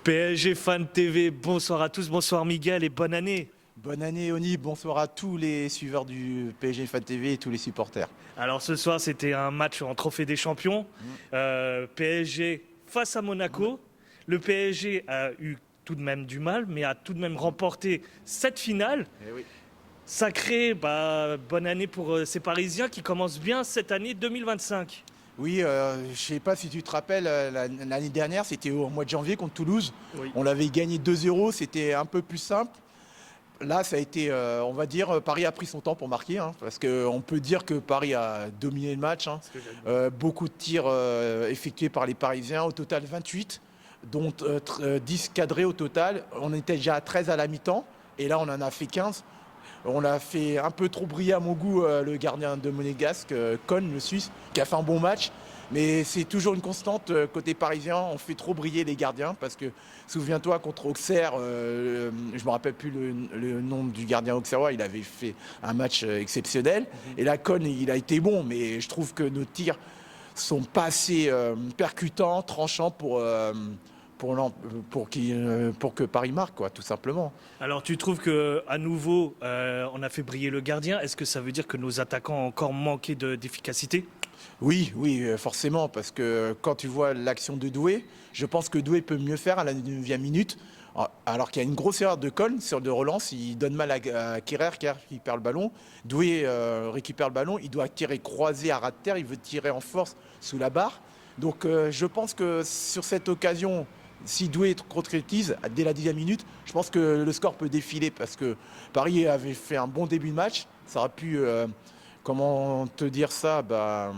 PSG Fan TV, bonsoir à tous, bonsoir Miguel et bonne année. Bonne année Oni, bonsoir à tous les suiveurs du PSG Fan TV et tous les supporters. Alors ce soir c'était un match en Trophée des Champions, PSG face à Monaco. Le PSG a eu tout de même du mal, mais a tout de même remporté cette finale. Eh oui. Sacré, bonne année pour ces Parisiens qui commencent bien cette année 2025. Oui, je ne sais pas si tu te rappelles, l'année dernière, c'était au mois de janvier contre Toulouse. Oui. On l'avait gagné 2-0, c'était un peu plus simple. Là, ça a été, on va dire, Paris a pris son temps pour marquer, parce qu'on peut dire que Paris a dominé le match. Beaucoup de tirs effectués par les Parisiens, au total 28, dont 10 cadrés au total. On était déjà à 13 à la mi-temps, et là on en a fait 15. On a fait un peu trop briller à mon goût le gardien de Monégasque, Cohn, le Suisse, qui a fait un bon match. Mais c'est toujours une constante côté parisien, on fait trop briller les gardiens parce que, souviens-toi, contre Auxerre, je ne me rappelle plus le nom du gardien auxerrois, il avait fait un match exceptionnel. Et là, Cohn, il a été bon, mais je trouve que nos tirs sont pas assez percutants, tranchants pour que Paris marque, quoi, tout simplement. Alors tu trouves que à nouveau on a fait briller le gardien. Est-ce que ça veut dire que nos attaquants ont encore manqué d'efficacité? Oui, forcément, parce que quand tu vois l'action de Doué, je pense que Doué peut mieux faire à la 9e minute, alors qu'il y a une grosse erreur de Cohn sur de relance, il donne mal à Kerrer qui perd le ballon. Doué récupère le ballon, il doit tirer croisé à ras de terre, il veut tirer en force sous la barre. Donc je pense que sur cette occasion, si Doué concrétise dès la 10e minute, je pense que le score peut défiler parce que Paris avait fait un bon début de match, ça aurait pu... comment te dire ça, Ça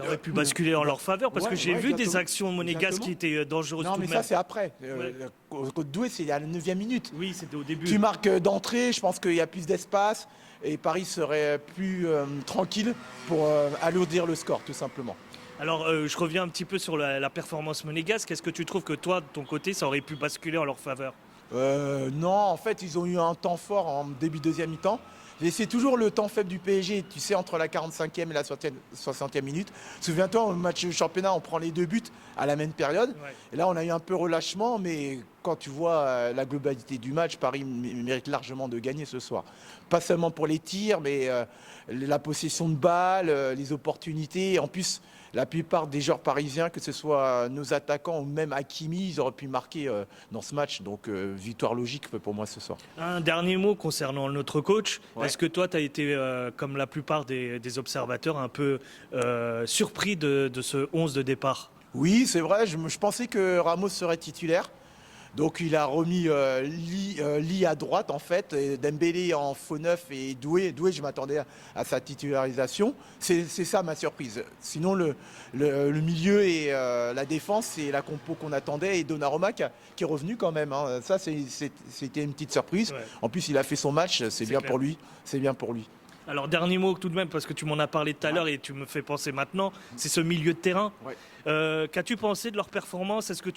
aurait pu basculer en leur faveur parce que j'ai vu exactement. des actions monégasques qui étaient dangereuses Non, tout mais de même. ça, c'est après. Ouais. Contre Douai, c'est à la 9e minute. Oui, c'était au début. Tu marques d'entrée, je pense qu'il y a plus d'espace et Paris serait plus tranquille pour alourdir le score, tout simplement. Alors, je reviens un petit peu sur la performance monégasque. Est-ce que tu trouves que toi, de ton côté, ça aurait pu basculer en leur faveur? Non, en fait, ils ont eu un temps fort en début de deuxième mi-temps. Et c'est toujours le temps faible du PSG, tu sais, entre la 45e et la 60e minute. Souviens-toi, au match de championnat, on prend les 2 buts à la même période. Ouais. Et là, on a eu un peu relâchement, mais quand tu vois la globalité du match, Paris mérite largement de gagner ce soir. Pas seulement pour les tirs, mais la possession de balles, les opportunités. En plus, la plupart des joueurs parisiens, que ce soit nos attaquants ou même Hakimi, ils auraient pu marquer dans ce match. Donc, victoire logique pour moi ce soir. Un dernier mot concernant notre coach. Ouais. Est-ce que toi, tu as été, comme la plupart des observateurs, un peu surpris de ce 11 de départ? Oui, c'est vrai, je pensais que Ramos serait titulaire. Donc il a remis Ly à droite en fait, et Dembélé en faux neuf et Doué, je m'attendais à sa titularisation. C'est ça ma surprise. Sinon le milieu et la défense, c'est la compo qu'on attendait et Donnarumma qui est revenu quand même. Ça c'était une petite surprise. Ouais. En plus il a fait son match, c'est bien clair. pour lui. C'est bien pour lui. Alors, dernier mot tout de même, parce que tu m'en as parlé tout à l'heure et tu me fais penser maintenant, c'est ce milieu de terrain. Ouais. Qu'as-tu pensé de leur performance? Est-ce que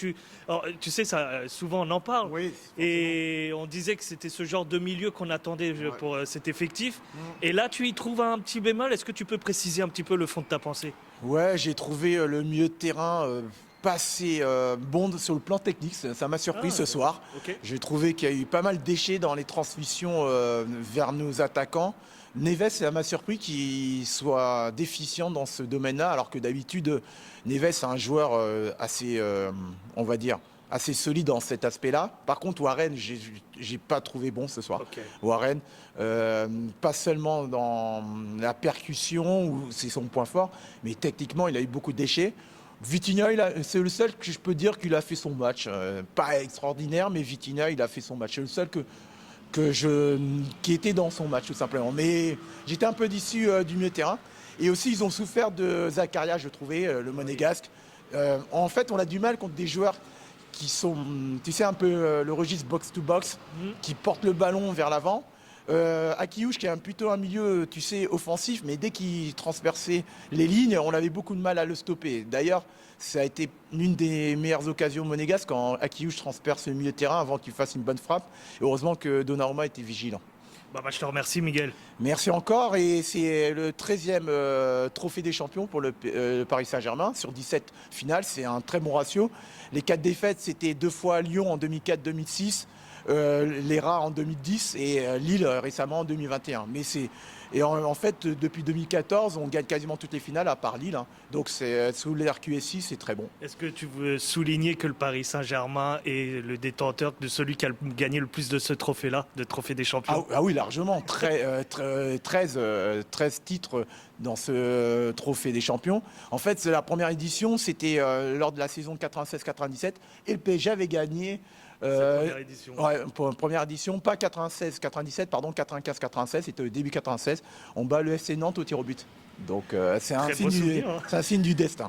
Alors, tu sais, ça, souvent on en parle. Oui, Et on disait que c'était ce genre de milieu qu'on attendait pour cet effectif. Et là, tu y trouves un petit bémol. Est-ce que tu peux préciser un petit peu le fond de ta pensée? Ouais, j'ai trouvé le milieu de terrain pas assez bon sur le plan technique. Ça m'a surpris ce soir. Ok. J'ai trouvé qu'il y a eu pas mal de déchets dans les transmissions vers nos attaquants. Neves, ça m'a surpris qu'il soit déficient dans ce domaine-là, alors que d'habitude, Neves est un joueur assez, on va dire, assez solide dans cet aspect-là. Par contre, Warren, j'ai pas trouvé bon ce soir. Ok. Warren, pas seulement dans la percussion, où c'est son point fort, mais techniquement, il a eu beaucoup de déchets. Vitinha, c'est le seul que je peux dire qu'il a fait son match. Pas extraordinaire, mais Vitinha, il a fait son match. C'est le seul qui était dans son match, tout simplement. Mais j'étais un peu déçu du milieu de terrain. Et aussi, ils ont souffert de Zakaria, je trouvais, le monégasque. En fait, on a du mal contre des joueurs qui sont, tu sais, un peu le registre box-to-box, qui portent le ballon vers l'avant. Akiouche, qui est plutôt un milieu, tu sais, offensif, mais dès qu'il transperçait les lignes, on avait beaucoup de mal à le stopper. D'ailleurs, ça a été l'une des meilleures occasions monégasques quand Akiouche transperce le milieu de terrain avant qu'il fasse une bonne frappe. Et heureusement que Donnarumma était vigilant. Je te remercie, Miguel. Merci encore. Et c'est le 13e trophée des champions pour le Paris Saint-Germain sur 17 finales. C'est un très bon ratio. Les 4 défaites, c'était 2 fois Lyon en 2004-2006, les Rats en 2010 et Lille récemment en 2021. En fait, depuis 2014, on gagne quasiment toutes les finales à part Lille. Hein. Donc sous l'RQSI, c'est très bon. Est-ce que tu veux souligner que le Paris Saint-Germain est le détenteur de celui qui a gagné le plus de ce trophée-là, de trophée des champions? Ah oui, largement. 13 titres dans ce trophée des champions. En fait, la première édition, c'était lors de la saison 96-97 et le PSG avait gagné. Première édition. Ouais, pour première édition, pas 96-97, pardon, 95-96, c'était au début 96. On bat le FC Nantes au tir au but. Donc c'est un signe du destin.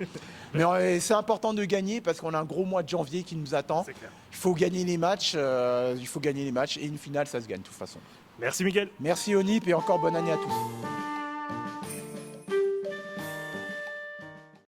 Mais c'est important de gagner parce qu'on a un gros mois de janvier qui nous attend. Il faut gagner les matchs, et une finale, ça se gagne de toute façon. Merci Miguel. Merci Onip et encore bonne année à tous.